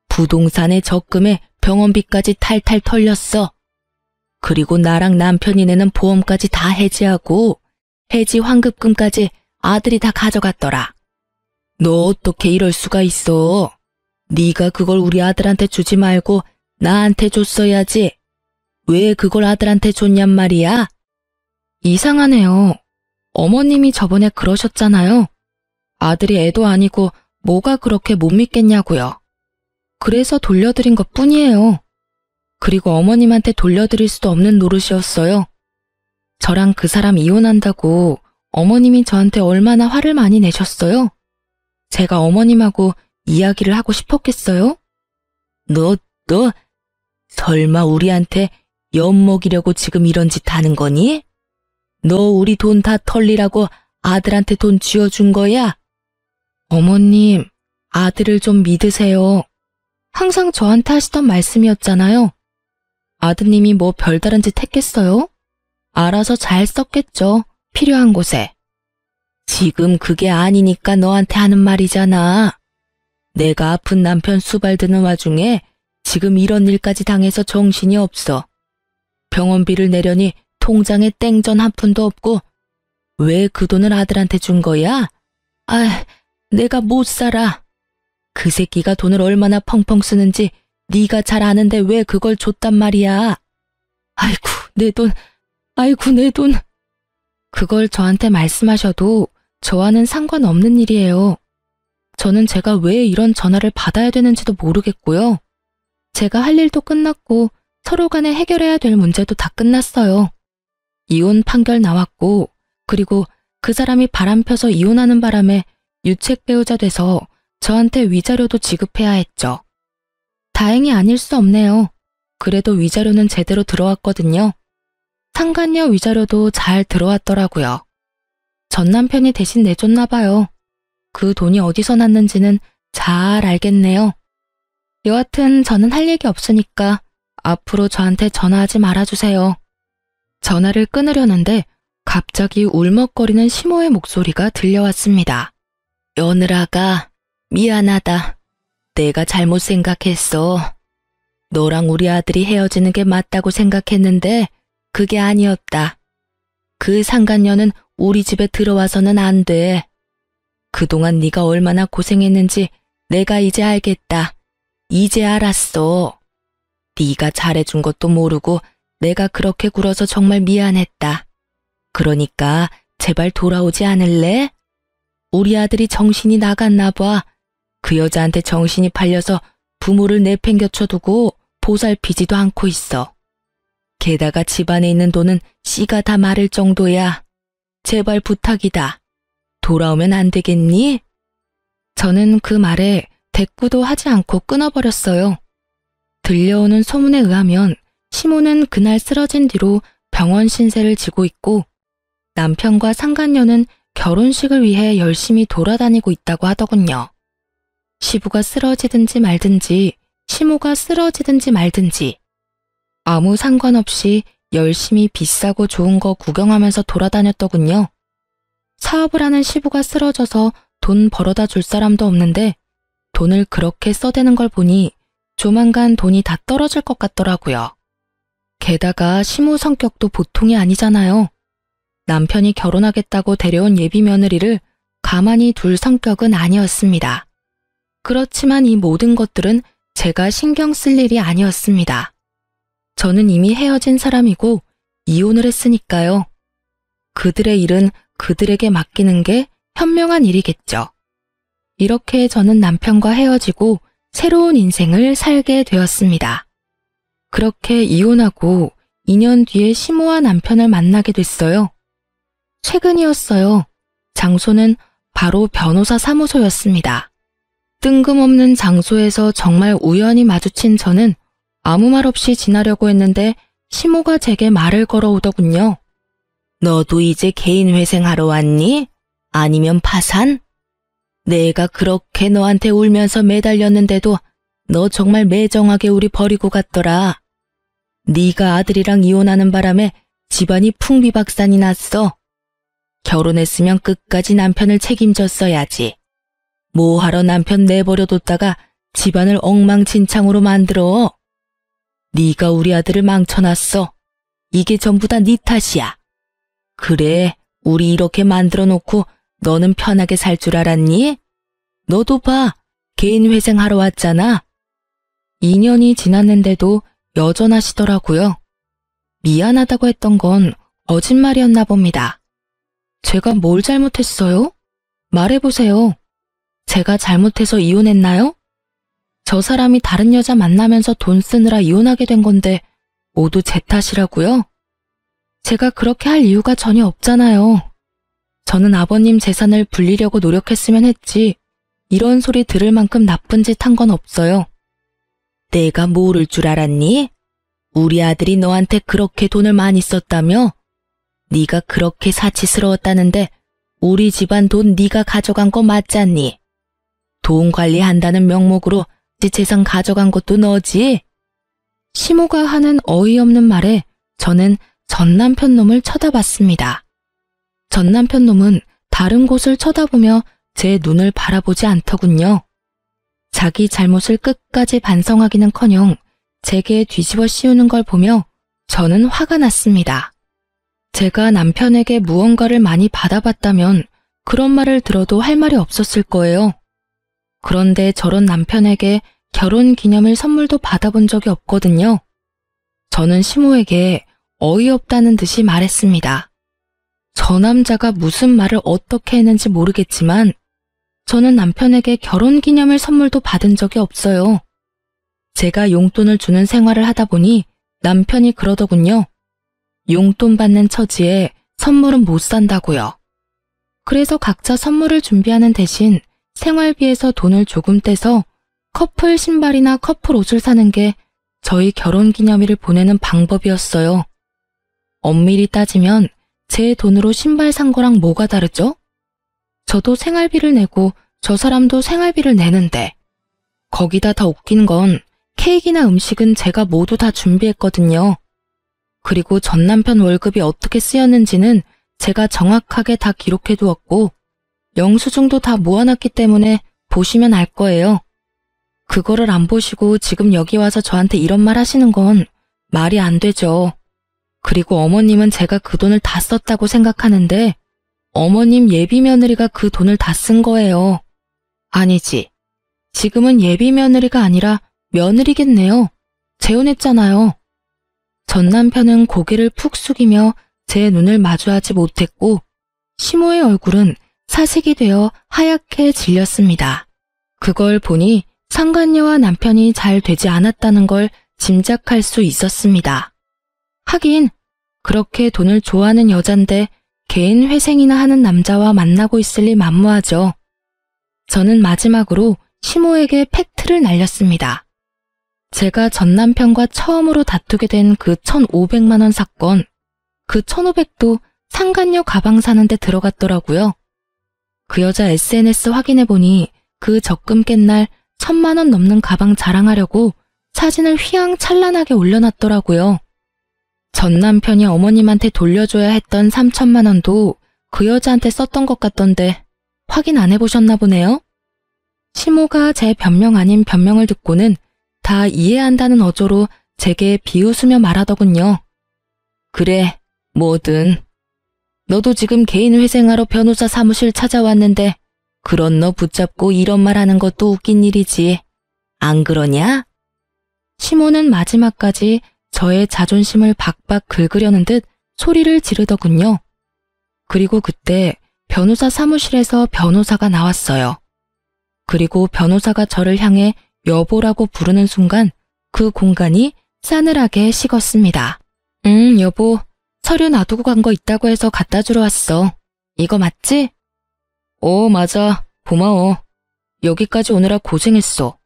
부동산에 적금에 병원비까지 탈탈 털렸어. 그리고 나랑 남편이 내는 보험까지 다 해지하고 해지 환급금까지 아들이 다 가져갔더라. 너 어떻게 이럴 수가 있어? 네가 그걸 우리 아들한테 주지 말고 나한테 줬어야지. 왜 그걸 아들한테 줬냔 말이야? 이상하네요. 어머님이 저번에 그러셨잖아요. 아들이 애도 아니고 뭐가 그렇게 못 믿겠냐고요. 그래서 돌려드린 것 뿐이에요. 그리고 어머님한테 돌려드릴 수도 없는 노릇이었어요. 저랑 그 사람 이혼한다고 어머님이 저한테 얼마나 화를 많이 내셨어요? 제가 어머님하고 이야기를 하고 싶었겠어요? 너 설마 우리한테 엿먹이려고 지금 이런 짓 하는 거니? 너 우리 돈 다 털리라고 아들한테 돈 쥐어준 거야? 어머님, 아들을 좀 믿으세요. 항상 저한테 하시던 말씀이었잖아요. 아드님이 뭐 별다른 짓 했겠어요? 알아서 잘 썼겠죠. 필요한 곳에. 지금 그게 아니니까 너한테 하는 말이잖아. 내가 아픈 남편 수발드는 와중에 지금 이런 일까지 당해서 정신이 없어. 병원비를 내려니 통장에 땡전 한 푼도 없고 왜 그 돈을 아들한테 준 거야? 아, 내가 못 살아. 그 새끼가 돈을 얼마나 펑펑 쓰는지 네가 잘 아는데 왜 그걸 줬단 말이야. 아이고, 내 돈. 아이고, 내 돈. 그걸 저한테 말씀하셔도 저와는 상관없는 일이에요. 저는 제가 왜 이런 전화를 받아야 되는지도 모르겠고요. 제가 할 일도 끝났고 서로 간에 해결해야 될 문제도 다 끝났어요. 이혼 판결 나왔고 그리고 그 사람이 바람 펴서 이혼하는 바람에 유책 배우자 돼서 저한테 위자료도 지급해야 했죠. 다행히 아닐 수 없네요. 그래도 위자료는 제대로 들어왔거든요. 상간녀 위자료도 잘 들어왔더라고요. 전 남편이 대신 내줬나 봐요. 그 돈이 어디서 났는지는 잘 알겠네요. 여하튼 저는 할 얘기 없으니까 앞으로 저한테 전화하지 말아주세요. 전화를 끊으려는데 갑자기 울먹거리는 시모의 목소리가 들려왔습니다. 며느라가 미안하다. 내가 잘못 생각했어. 너랑 우리 아들이 헤어지는 게 맞다고 생각했는데 그게 아니었다. 그 상간녀는 우리 집에 들어와서는 안 돼. 그동안 네가 얼마나 고생했는지 내가 이제 알겠다. 이제 알았어. 네가 잘해준 것도 모르고 내가 그렇게 굴어서 정말 미안했다. 그러니까 제발 돌아오지 않을래? 우리 아들이 정신이 나갔나 봐. 그 여자한테 정신이 팔려서 부모를 내팽겨쳐두고 보살피지도 않고 있어. 게다가 집안에 있는 돈은 씨가 다 마를 정도야. 제발 부탁이다. 돌아오면 안 되겠니? 저는 그 말에 대꾸도 하지 않고 끊어버렸어요. 들려오는 소문에 의하면 시모는 그날 쓰러진 뒤로 병원 신세를 지고 있고 남편과 상간녀는 결혼식을 위해 열심히 돌아다니고 있다고 하더군요. 시부가 쓰러지든지 말든지 시모가 쓰러지든지 말든지 아무 상관없이 열심히 비싸고 좋은 거 구경하면서 돌아다녔더군요. 사업을 하는 시부가 쓰러져서 돈 벌어다 줄 사람도 없는데 돈을 그렇게 써대는 걸 보니 조만간 돈이 다 떨어질 것 같더라고요. 게다가 시모 성격도 보통이 아니잖아요. 남편이 결혼하겠다고 데려온 예비 며느리를 가만히 둘 성격은 아니었습니다. 그렇지만 이 모든 것들은 제가 신경 쓸 일이 아니었습니다. 저는 이미 헤어진 사람이고 이혼을 했으니까요. 그들의 일은 그들에게 맡기는 게 현명한 일이겠죠. 이렇게 저는 남편과 헤어지고 새로운 인생을 살게 되었습니다. 그렇게 이혼하고 2년 뒤에 시모와 남편을 만나게 됐어요. 최근이었어요. 장소는 바로 변호사 사무소였습니다. 뜬금없는 장소에서 정말 우연히 마주친 저는 아무 말 없이 지나려고 했는데 시모가 제게 말을 걸어오더군요. 너도 이제 개인 회생하러 왔니? 아니면 파산? 내가 그렇게 너한테 울면서 매달렸는데도 너 정말 매정하게 우리 버리고 갔더라. 네가 아들이랑 이혼하는 바람에 집안이 풍비박산이 났어. 결혼했으면 끝까지 남편을 책임졌어야지. 뭐하러 남편 내버려뒀다가 집안을 엉망진창으로 만들어. 네가 우리 아들을 망쳐놨어. 이게 전부 다 네 탓이야. 그래, 우리 이렇게 만들어 놓고 너는 편하게 살 줄 알았니? 너도 봐, 개인 회생하러 왔잖아. 2년이 지났는데도 여전하시더라고요. 미안하다고 했던 건 거짓말이었나 봅니다. 제가 뭘 잘못했어요? 말해보세요. 제가 잘못해서 이혼했나요? 저 사람이 다른 여자 만나면서 돈 쓰느라 이혼하게 된 건데 모두 제 탓이라고요? 제가 그렇게 할 이유가 전혀 없잖아요. 저는 아버님 재산을 불리려고 노력했으면 했지 이런 소리 들을 만큼 나쁜 짓 한 건 없어요. 내가 모를 줄 알았니? 우리 아들이 너한테 그렇게 돈을 많이 썼다며? 네가 그렇게 사치스러웠다는데 우리 집안 돈 네가 가져간 거 맞잖니? 돈 관리한다는 명목으로 네 재산 가져간 것도 너지? 시모가 하는 어이없는 말에 저는 전 남편 놈을 쳐다봤습니다. 전 남편 놈은 다른 곳을 쳐다보며 제 눈을 바라보지 않더군요. 자기 잘못을 끝까지 반성하기는커녕 제게 뒤집어 씌우는 걸 보며 저는 화가 났습니다. 제가 남편에게 무언가를 많이 받아봤다면 그런 말을 들어도 할 말이 없었을 거예요. 그런데 저런 남편에게 결혼 기념일 선물도 받아본 적이 없거든요. 저는 시모에게 어이없다는 듯이 말했습니다. 저 남자가 무슨 말을 어떻게 했는지 모르겠지만 저는 남편에게 결혼 기념일 선물도 받은 적이 없어요. 제가 용돈을 주는 생활을 하다 보니 남편이 그러더군요. 용돈 받는 처지에 선물은 못 산다고요. 그래서 각자 선물을 준비하는 대신 생활비에서 돈을 조금 떼서 커플 신발이나 커플 옷을 사는 게 저희 결혼 기념일을 보내는 방법이었어요. 엄밀히 따지면 제 돈으로 신발 산 거랑 뭐가 다르죠? 저도 생활비를 내고 저 사람도 생활비를 내는데, 거기다 더 웃긴 건 케이크나 음식은 제가 모두 다 준비했거든요. 그리고 전 남편 월급이 어떻게 쓰였는지는 제가 정확하게 다 기록해 두었고 영수증도 다 모아놨기 때문에 보시면 알 거예요. 그거를 안 보시고 지금 여기 와서 저한테 이런 말 하시는 건 말이 안 되죠. 그리고 어머님은 제가 그 돈을 다 썼다고 생각하는데 어머님 예비 며느리가 그 돈을 다 쓴 거예요. 아니지. 지금은 예비 며느리가 아니라 며느리겠네요. 재혼했잖아요. 전 남편은 고개를 푹 숙이며 제 눈을 마주하지 못했고 시모의 얼굴은 사색이 되어 하얗게 질렸습니다. 그걸 보니 상간녀와 남편이 잘 되지 않았다는 걸 짐작할 수 있었습니다. 하긴 그렇게 돈을 좋아하는 여잔데 개인 회생이나 하는 남자와 만나고 있을 리 만무하죠. 저는 마지막으로 시모에게 팩트를 날렸습니다. 제가 전 남편과 처음으로 다투게 된 그 1,500만 원 사건, 그 1,500도 상간녀 가방 사는데 들어갔더라고요. 그 여자 SNS 확인해보니 그 적금 깬 날 1,000만 원 넘는 가방 자랑하려고 사진을 휘황찬란하게 올려놨더라고요. 전 남편이 어머님한테 돌려줘야 했던 3,000만 원도 그 여자한테 썼던 것 같던데 확인 안 해보셨나 보네요. 시모가 제 변명 아닌 변명을 듣고는 다 이해한다는 어조로 제게 비웃으며 말하더군요. 그래, 뭐든. 너도 지금 개인 회생하러 변호사 사무실 찾아왔는데 그런 너 붙잡고 이런 말 하는 것도 웃긴 일이지. 안 그러냐? 시모는 마지막까지 저의 자존심을 박박 긁으려는 듯 소리를 지르더군요. 그리고 그때 변호사 사무실에서 변호사가 나왔어요. 그리고 변호사가 저를 향해 여보라고 부르는 순간 그 공간이 싸늘하게 식었습니다. 여보, 서류 놔두고 간 거 있다고 해서 갖다 주러 왔어. 이거 맞지? 맞아. 고마워. 여기까지 오느라 고생했어.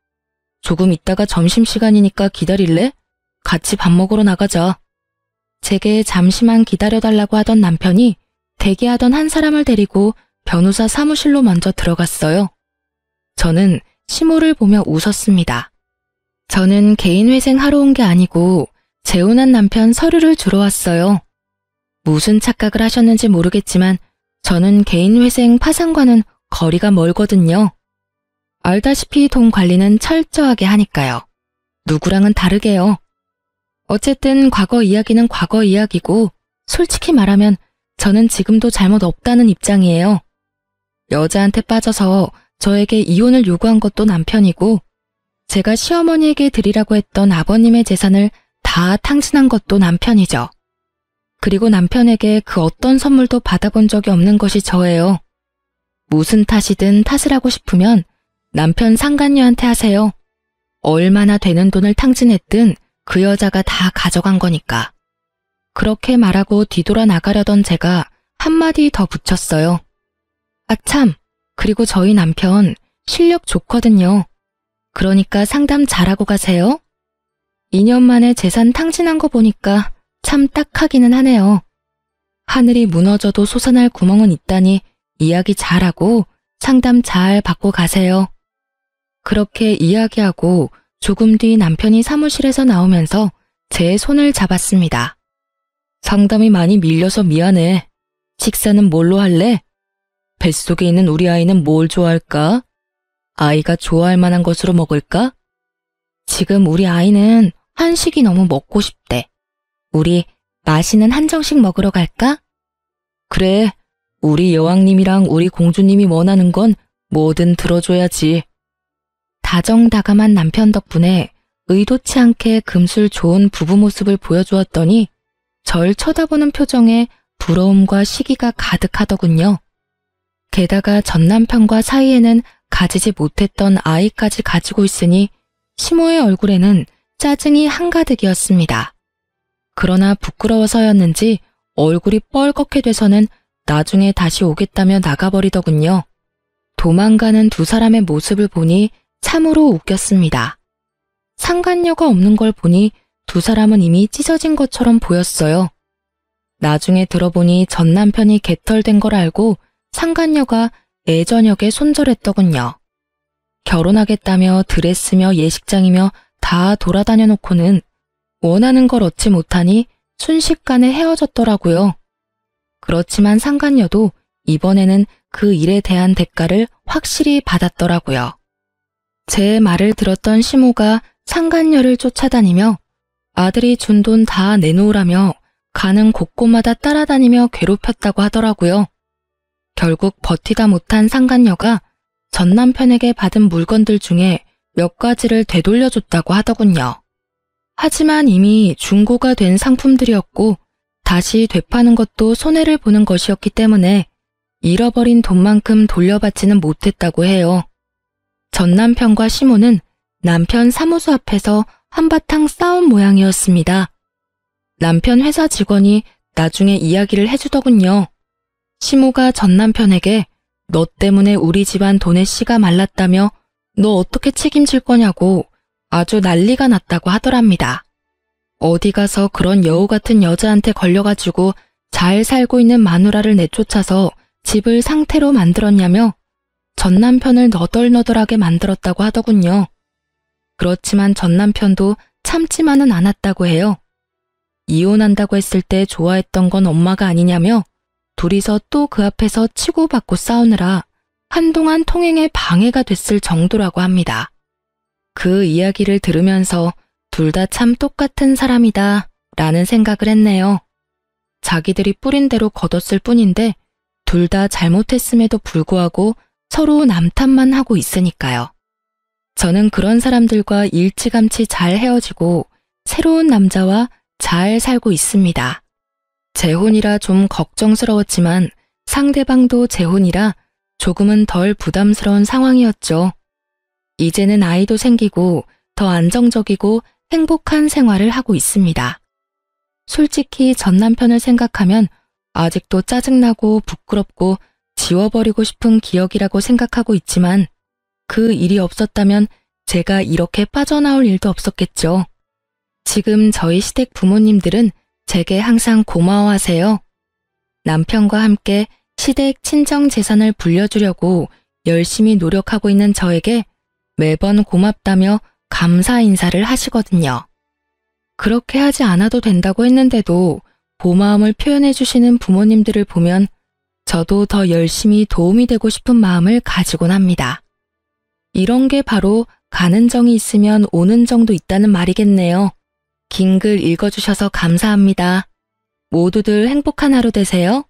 조금 있다가 점심시간이니까 기다릴래? 같이 밥 먹으러 나가자. 제게 잠시만 기다려달라고 하던 남편이 대기하던 한 사람을 데리고 변호사 사무실로 먼저 들어갔어요. 저는 시모를 보며 웃었습니다. 저는 개인 회생하러 온 게 아니고 재혼한 남편 서류를 주러 왔어요. 무슨 착각을 하셨는지 모르겠지만 저는 개인 회생 파산과는 거리가 멀거든요. 알다시피 돈 관리는 철저하게 하니까요. 누구랑은 다르게요. 어쨌든 과거 이야기는 과거 이야기고 솔직히 말하면 저는 지금도 잘못 없다는 입장이에요. 여자한테 빠져서 저에게 이혼을 요구한 것도 남편이고 제가 시어머니에게 드리라고 했던 아버님의 재산을 다 탕진한 것도 남편이죠. 그리고 남편에게 그 어떤 선물도 받아본 적이 없는 것이 저예요. 무슨 탓이든 탓을 하고 싶으면 남편 상간녀한테 하세요. 얼마나 되는 돈을 탕진했든 그 여자가 다 가져간 거니까. 그렇게 말하고 뒤돌아 나가려던 제가 한마디 더 붙였어요. 아참, 그리고 저희 남편 실력 좋거든요. 그러니까 상담 잘하고 가세요. 2년 만에 재산 탕진한 거 보니까 참 딱하기는 하네요. 하늘이 무너져도 솟아날 구멍은 있다니 이야기 잘하고 상담 잘 받고 가세요. 그렇게 이야기하고 조금 뒤 남편이 사무실에서 나오면서 제 손을 잡았습니다. 상담이 많이 밀려서 미안해. 식사는 뭘로 할래? 뱃속에 있는 우리 아이는 뭘 좋아할까? 아이가 좋아할 만한 것으로 먹을까? 지금 우리 아이는 한식이 너무 먹고 싶대. 우리 맛있는 한정식 먹으러 갈까? 그래, 우리 여왕님이랑 우리 공주님이 원하는 건 뭐든 들어줘야지. 다정다감한 남편 덕분에 의도치 않게 금술 좋은 부부 모습을 보여주었더니 절 쳐다보는 표정에 부러움과 시기가 가득하더군요. 게다가 전 남편과 사이에는 가지지 못했던 아이까지 가지고 있으니 시모의 얼굴에는 짜증이 한가득이었습니다. 그러나 부끄러워서였는지 얼굴이 뻘겋게 돼서는 나중에 다시 오겠다며 나가버리더군요. 도망가는 두 사람의 모습을 보니 참으로 웃겼습니다. 상간녀가 없는 걸 보니 두 사람은 이미 찢어진 것처럼 보였어요. 나중에 들어보니 전 남편이 개털된 걸 알고 상간녀가 애저녁에 손절했더군요. 결혼하겠다며 드레스며 예식장이며 다 돌아다녀 놓고는 원하는 걸 얻지 못하니 순식간에 헤어졌더라고요. 그렇지만 상간녀도 이번에는 그 일에 대한 대가를 확실히 받았더라고요. 제 말을 들었던 시모가 상간녀를 쫓아다니며 아들이 준 돈 다 내놓으라며 가는 곳곳마다 따라다니며 괴롭혔다고 하더라고요. 결국 버티다 못한 상간녀가 전 남편에게 받은 물건들 중에 몇 가지를 되돌려줬다고 하더군요. 하지만 이미 중고가 된 상품들이었고 다시 되파는 것도 손해를 보는 것이었기 때문에 잃어버린 돈만큼 돌려받지는 못했다고 해요. 전 남편과 시모는 남편 사무소 앞에서 한바탕 싸운 모양이었습니다. 남편 회사 직원이 나중에 이야기를 해주더군요. 시모가 전 남편에게 너 때문에 우리 집안 돈의 씨가 말랐다며 너 어떻게 책임질 거냐고 아주 난리가 났다고 하더랍니다. 어디 가서 그런 여우 같은 여자한테 걸려가지고 잘 살고 있는 마누라를 내쫓아서 집을 상태로 만들었냐며 전 남편을 너덜너덜하게 만들었다고 하더군요. 그렇지만 전 남편도 참지만은 않았다고 해요. 이혼한다고 했을 때 좋아했던 건 엄마가 아니냐며 둘이서 또 그 앞에서 치고받고 싸우느라 한동안 통행에 방해가 됐을 정도라고 합니다. 그 이야기를 들으면서 둘 다 참 똑같은 사람이다 라는 생각을 했네요. 자기들이 뿌린 대로 거뒀을 뿐인데 둘 다 잘못했음에도 불구하고 서로 남탓만 하고 있으니까요. 저는 그런 사람들과 일찌감치 잘 헤어지고 새로운 남자와 잘 살고 있습니다. 재혼이라 좀 걱정스러웠지만 상대방도 재혼이라 조금은 덜 부담스러운 상황이었죠. 이제는 아이도 생기고 더 안정적이고 행복한 생활을 하고 있습니다. 솔직히 전 남편을 생각하면 아직도 짜증나고 부끄럽고 지워버리고 싶은 기억이라고 생각하고 있지만 그 일이 없었다면 제가 이렇게 빠져나올 일도 없었겠죠. 지금 저희 시댁 부모님들은 제게 항상 고마워하세요. 남편과 함께 시댁 친정 재산을 불려주려고 열심히 노력하고 있는 저에게 매번 고맙다며 감사 인사를 하시거든요. 그렇게 하지 않아도 된다고 했는데도 고마움을 표현해 주시는 부모님들을 보면 저도 더 열심히 도움이 되고 싶은 마음을 가지곤 합니다. 이런 게 바로 가는 정이 있으면 오는 정도 있다는 말이겠네요. 긴 글 읽어주셔서 감사합니다. 모두들 행복한 하루 되세요.